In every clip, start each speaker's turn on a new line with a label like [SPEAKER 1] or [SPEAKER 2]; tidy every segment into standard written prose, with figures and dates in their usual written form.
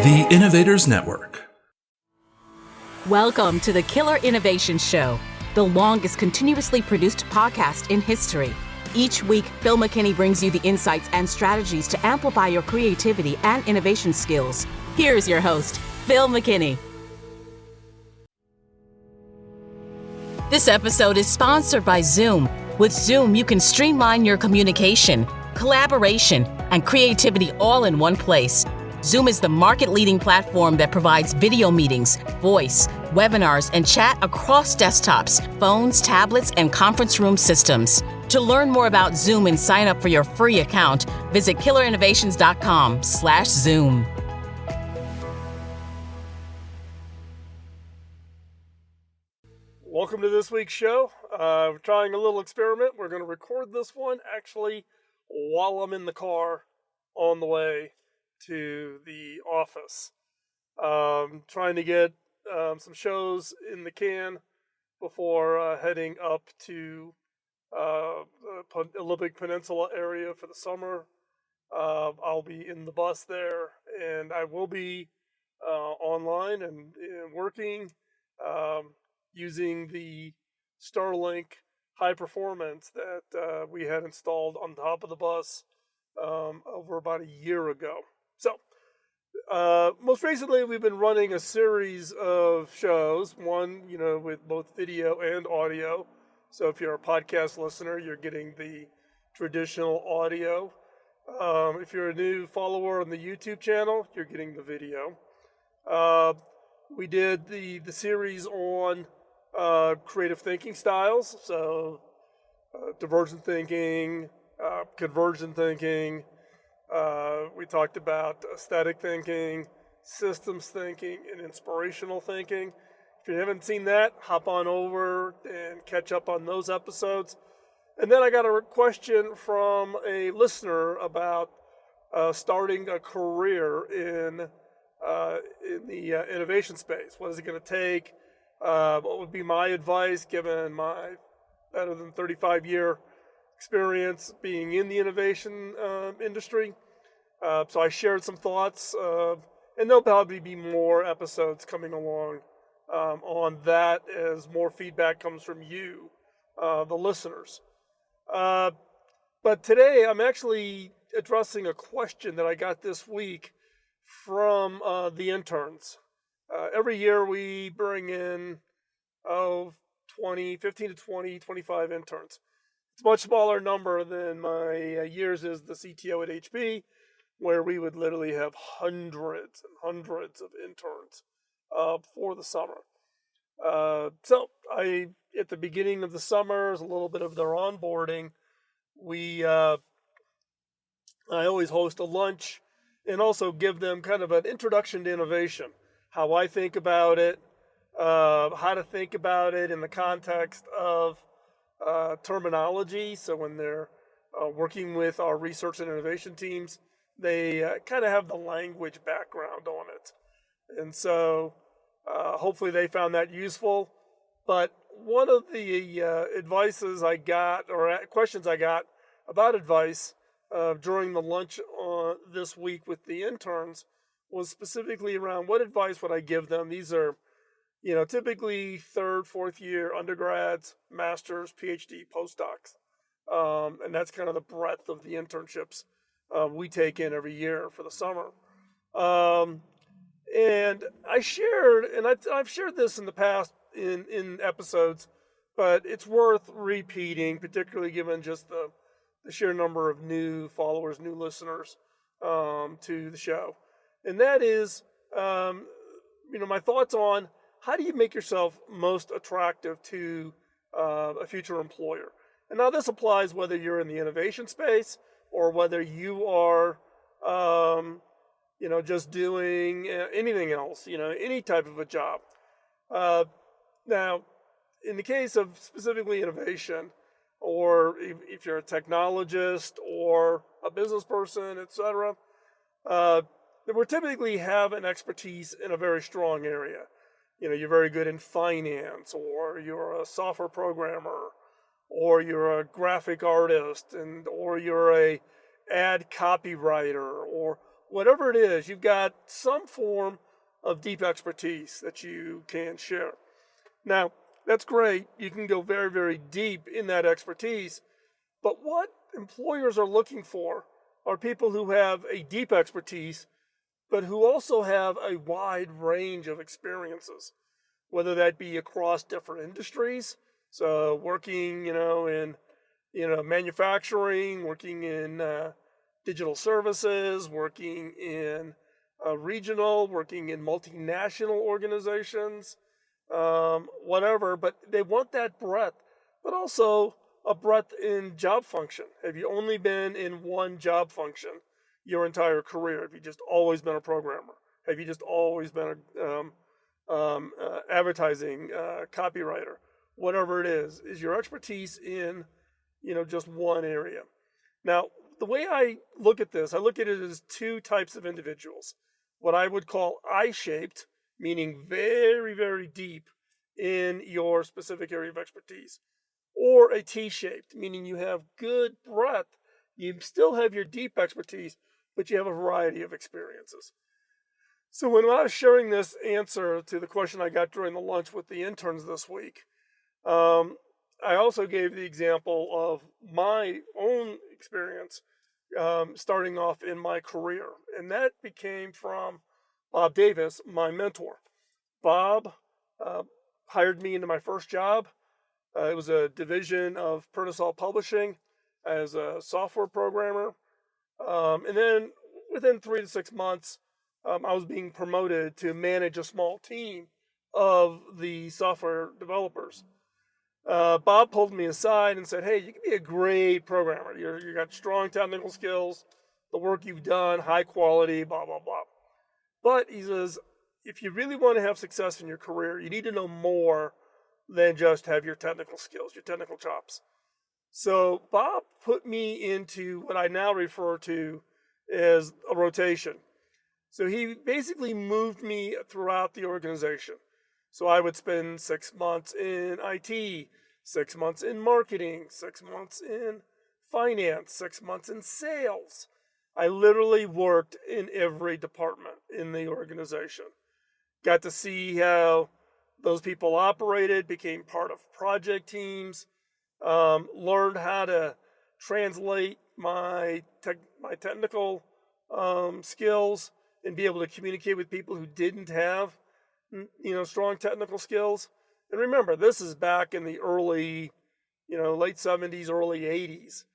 [SPEAKER 1] The Innovators Network.
[SPEAKER 2] Welcome to the Killer Innovation Show, the longest continuously produced podcast in history. Each week, Phil McKinney brings you the insights and strategies to amplify your creativity and innovation skills. Here's your host, Phil McKinney. This episode is sponsored by Zoom. With Zoom, you can streamline your communication, collaboration, and creativity all in one place. Zoom is the market-leading platform that provides video meetings, voice, webinars, and chat across desktops, phones, tablets, and conference room systems. To learn more about Zoom and sign up for your free account, visit killerinnovations.com/Zoom.
[SPEAKER 3] Welcome to this week's show. We're trying a little experiment. We're going to record this one actually while I'm in the car on the way to the office. Trying to get some shows in the can before heading up to the Olympic Peninsula area for the summer. I'll be in the bus there, and I will be online and working using the Starlink high performance that we had installed on top of the bus over about a year ago. So, most recently, we've been running a series of shows, one, with both video and audio. So if you're a podcast listener, you're getting the traditional audio. If you're a new follower on the YouTube channel, you're getting the video. We did the series on creative thinking styles, so divergent thinking, convergent thinking. We talked about aesthetic thinking, systems thinking, and inspirational thinking. If you haven't seen that, hop on over and catch up on those episodes. And then I got a question from a listener about starting a career in the innovation space. What is it going to take? What would be my advice given my better than 35-year experience being in the innovation industry? So I shared some thoughts, and there'll probably be more episodes coming along on that as more feedback comes from you, the listeners. But today I'm actually addressing a question that I got this week from the interns. Every year we bring in 15 to 20, 25 interns. It's a much smaller number than my years as the CTO at HP, where we would literally have hundreds and hundreds of interns for the summer. So at the beginning of the summer, as a little bit of their onboarding, I always host a lunch and also give them kind of an introduction to innovation, how I think about it, how to think about it in the context of terminology. So when they're working with our research and innovation teams, they kind of have the language background on it. And so hopefully they found that useful. But one of the advices I got, or questions I got about advice during the lunch this week with the interns was specifically around what advice would I give them. These are, typically third, fourth year undergrads, masters, PhD, postdocs. And that's kind of the breadth of the internships we take in every year for the summer. And I shared, and I've shared this in the past in episodes, but it's worth repeating, particularly given just the sheer number of new followers, new listeners to the show. And that is, my thoughts on how do you make yourself most attractive to a future employer. And now this applies whether you're in the innovation space or whether you are, just doing anything else, any type of a job. Now, in the case of specifically innovation, or if you're a technologist or a business person, etc., we typically have an expertise in a very strong area. You're very good in finance, or you're a software programmer, or you're a graphic artist, or you're a ad copywriter, or whatever it is, you've got some form of deep expertise that you can share. Now, that's great. You can go very, very deep in that expertise. But what employers are looking for are people who have a deep expertise, but who also have a wide range of experiences, whether that be across different industries. So working, in manufacturing, working in digital services, working in regional, working in multinational organizations, whatever. But they want that breadth, but also a breadth in job function. Have you only been in one job function your entire career? Have you just always been a programmer? Have you just always been a advertising copywriter? Whatever it is your expertise in, just one area. Now, the way I look at this, I look at it as two types of individuals. What I would call I-shaped, meaning very, very deep in your specific area of expertise, or a T-shaped, meaning you have good breadth. You still have your deep expertise, but you have a variety of experiences. So when I was sharing this answer to the question I got during the lunch with the interns this week, I also gave the example of my own experience starting off in my career. And that became from Bob Davis, my mentor. Bob hired me into my first job. It was a division of Pernisol Publishing as a software programmer. And then within 3 to 6 months, I was being promoted to manage a small team of the software developers. Bob pulled me aside and said, "Hey, you can be a great programmer. You got strong technical skills, the work you've done, high quality, blah, blah, blah. But," he says, "if you really want to have success in your career, you need to know more than just have your technical skills, your technical chops." So Bob put me into what I now refer to as a rotation. So he basically moved me throughout the organization. So I would spend 6 months in IT, 6 months in marketing, 6 months in finance, 6 months in sales. I literally worked in every department in the organization. Got to see how those people operated, became part of project teams, learned how to translate my technical skills and be able to communicate with people who didn't have strong technical skills. And remember, this is back in the early, late 70s, early 80s.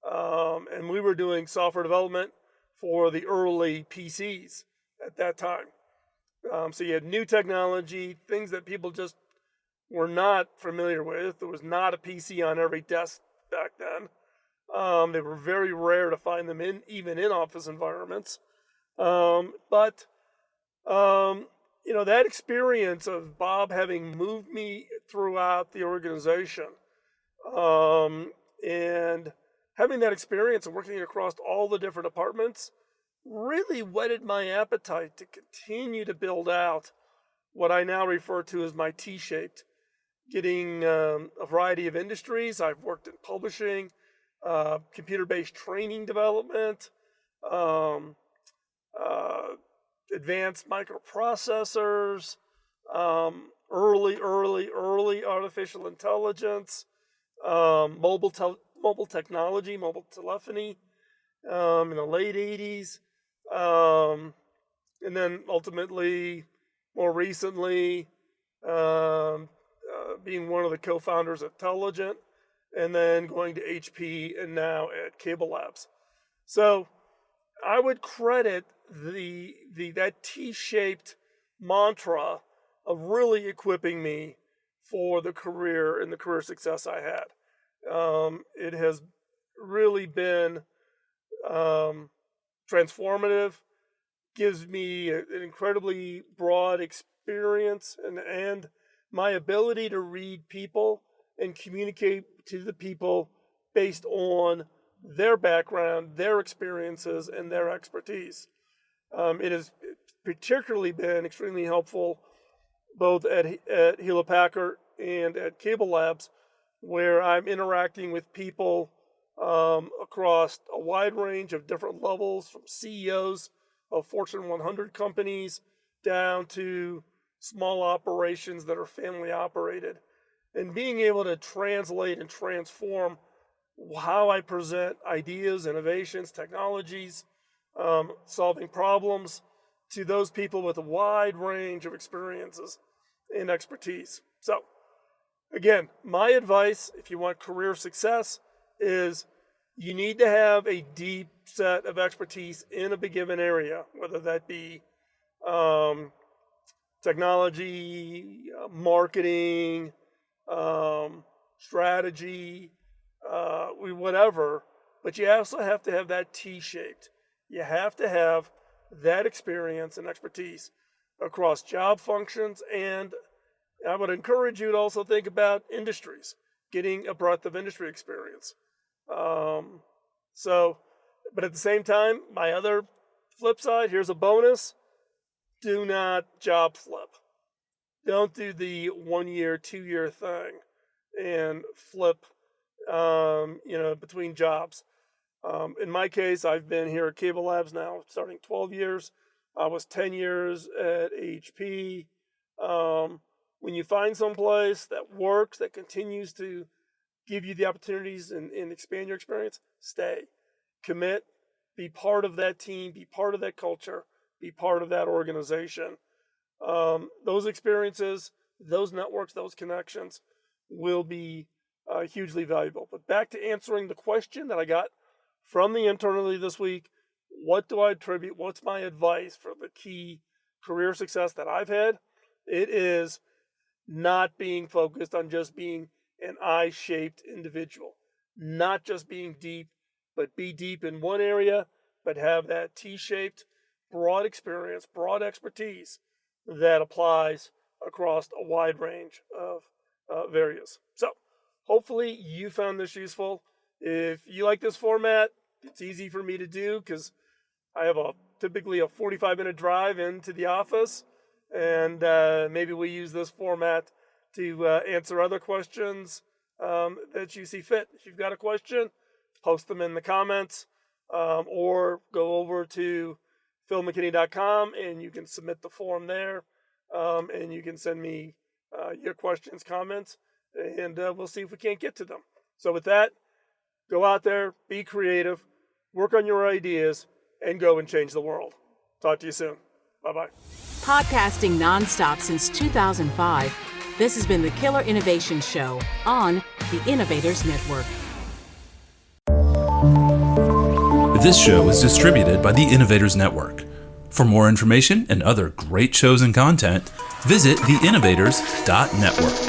[SPEAKER 3] And we were doing software development for the early PCs at that time. So you had new technology, things that people just were not familiar with. There was not a PC on every desk back then. They were very rare to find them even in office environments. But that experience of Bob having moved me throughout the organization, and having that experience of working across all the different departments really whetted my appetite to continue to build out what I now refer to as my T-shaped, getting a variety of industries. I've worked in publishing, computer-based training development, advanced microprocessors, early artificial intelligence, mobile technology, mobile telephony, in the late 80s. And then ultimately, more recently, being one of the co-founders at Telligent, and then going to HP and now at Cable Labs. So I would credit that T-shaped mantra of really equipping me for the career and the career success I had. It has really been transformative, gives me an incredibly broad experience, and my ability to read people and communicate to the people based on their background, their experiences, and their expertise. It has particularly been extremely helpful both at Hewlett Packard and at Cable Labs, where I'm interacting with people across a wide range of different levels, from CEOs of Fortune 100 companies down to small operations that are family operated. And being able to translate and transform how I present ideas, innovations, technologies, solving problems to those people with a wide range of experiences and expertise. So, again, my advice, if you want career success, is you need to have a deep set of expertise in a given area, whether that be technology, marketing, strategy, whatever. But you also have to have that T-shaped. You have to have that experience and expertise across job functions, and I would encourage you to also think about industries, getting a breadth of industry experience. But at the same time, my other flip side, here's a bonus: do not job flip. Don't do the 1 year, 2 year thing and flip, between jobs. In my case, I've been here at Cable Labs now starting 12 years. I was 10 years at HP. When you find someplace that works, that continues to give you the opportunities and expand your experience, stay. Commit. Be part of that team. Be part of that culture. Be part of that organization. Those experiences, those networks, those connections will be hugely valuable. But back to answering the question that I got from the internally this week: what do I attribute? What's my advice for the key career success that I've had? It is not being focused on just being an I-shaped individual, not just being deep, but be deep in one area, but have that T-shaped, broad experience, broad expertise that applies across a wide range of areas. So hopefully you found this useful. If you like this format, it's easy for me to do because I have typically a 45-minute drive into the office, and maybe we use this format to answer other questions that you see fit. If you've got a question, post them in the comments, or go over to philmckinney.com and you can submit the form there, and you can send me your questions, comments, and we'll see if we can't get to them. So with that, go out there, be creative, work on your ideas, and go and change the world. Talk to you soon. Bye-bye.
[SPEAKER 2] Podcasting nonstop since 2005, this has been the Killer Innovation Show on the Innovators Network.
[SPEAKER 1] This show is distributed by the Innovators Network. For more information and other great shows and content, visit theinnovators.network.